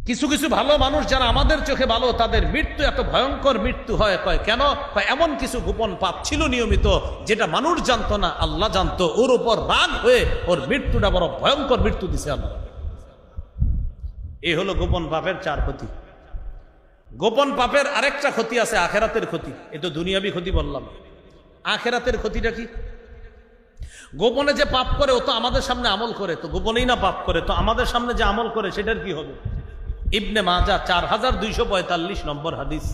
কিছু কিছু ভালো মানুষ যারা আমাদের চোখে ভালো, তাদের মৃত্যু এত ভয়ঙ্কর মৃত্যু হয়। কয় কেন? কয় এমন কিছু গোপন পাপ ছিল নিয়মিত, যেটা মানুষ জানতো না, আল্লাহ জানতো। ওর উপর রাগ হয়ে ওর মৃত্যুটা বড় ভয়ঙ্কর মৃত্যু দিছে আল্লাহ। এই হলো গোপন পাপের 4 ক্ষতি। গোপন পাপের আরেকটা ক্ষতি আছে, আখেরাতের ক্ষতি। এ তো দুনিয়াবি ক্ষতি বললাম, আখেরাতের ক্ষতিটা কি? গোপনে যে পাপ করে ও তো আমাদের সামনে আমল করে, তো গোপনেই না পাপ করে, তো আমাদের সামনে যে আমল করে সেটার কি হবে? ইবনে মাজাহ 4245 নম্বর হাদিস।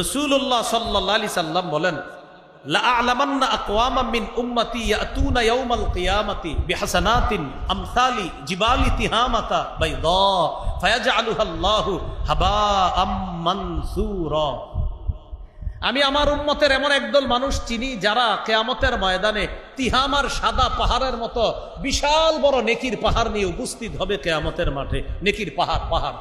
রাসূলুল্লাহ সাল্লাল্লাহু আলাইহি সাল্লাম বলেন, লা আ'লামান্না আকওয়ামান মিন উম্মতি ইয়াতুনা ইয়াওমাল কিয়ামাতি বিহাসানাতিন আমসালি জিবালি তিহামাতা বাইদা ফায়াজআলুহা আল্লাহু হাবাআম মানসুরা। আমি আমার উম্মতের এমন একদল মানুষ চিনি যারা কিয়ামতের ময়দানে তিহামার সাদা পাহাড়ের মতো বিশাল বড় নেকির পাহাড় নিয়ে উপস্থিত হবে কিয়ামতের মাঠে। নেকির পাহাড় পাহাড়।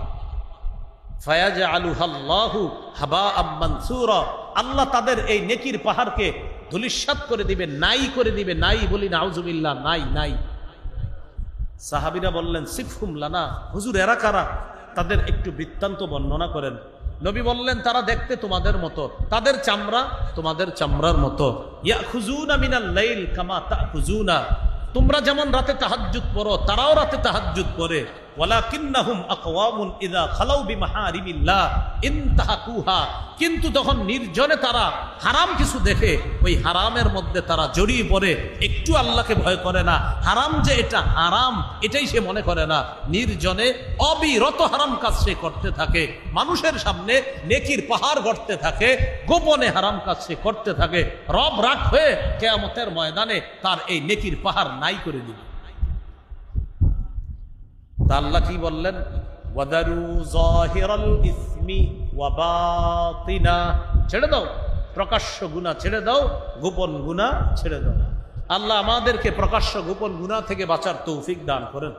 ফায়াজআলুহাল্লাহু হাবাআম মানসুরা, আল্লাহ তাদের এই নেকির পাহাড়কে ধূলিসাৎ করে দিবে, নাই করে দিবে। নাই বলি নাউজুবিল্লাহ, নাই নাই। সাহাবীরা বললেন, সিফহুম লানা, হুজুর এরা কারা? তাদের একটু বৃত্তান্ত বর্ণনা করেন। নবী বললেন, তারা দেখতে তোমাদের মতো, তাদের চামড়া তোমাদের চামড়ার মতো। ইয়াখুজুনা মিনাল লাইল কামা তাখুজুনা, তোমরা যেমন রাতে তাহাজ্জুদ পড়ো তারাও রাতে তাহাজ্জুদ পড়ে। ওয়ালাকিন্নাহুম আকওয়ামুন ইযা খালাউ বিমাহারিমিল্লাহ ইনতাহাকুহা, কিন্তু তখন নির্জনে তারা হারাম কিছু দেখে, ওই হারামের মধ্যে তারা জড়িয়ে পড়ে, একটু আল্লাহকে ভয় করে না। হারাম যে এটা হারাম এটাই সে মনে করে না। নির্জনে অবিরত হারাম কাজ সে করতে থাকে, মানুষের সামনে নেকির পাহাড় গড়তে থাকে, গোপনে হারাম কাজ সে করতে থাকে। রব রাগ হয়ে কিয়ামতের ময়দানে তার এই নেকির পাহাড় নাই করে দিবে। তা আল্লাহ কি বললেন? ওয়াদারু যাহিরাল ইসমি ওয়া বাতিনা, ছেড়ে দাও প্রকাশ্য গুনাহ, ছেড়ে দাও গোপন গুনাহ ছেড়ে দাও। আল্লাহ আমাদেরকে প্রকাশ্য গোপন গুনাহ থেকে বাঁচার তৌফিক দান করেন।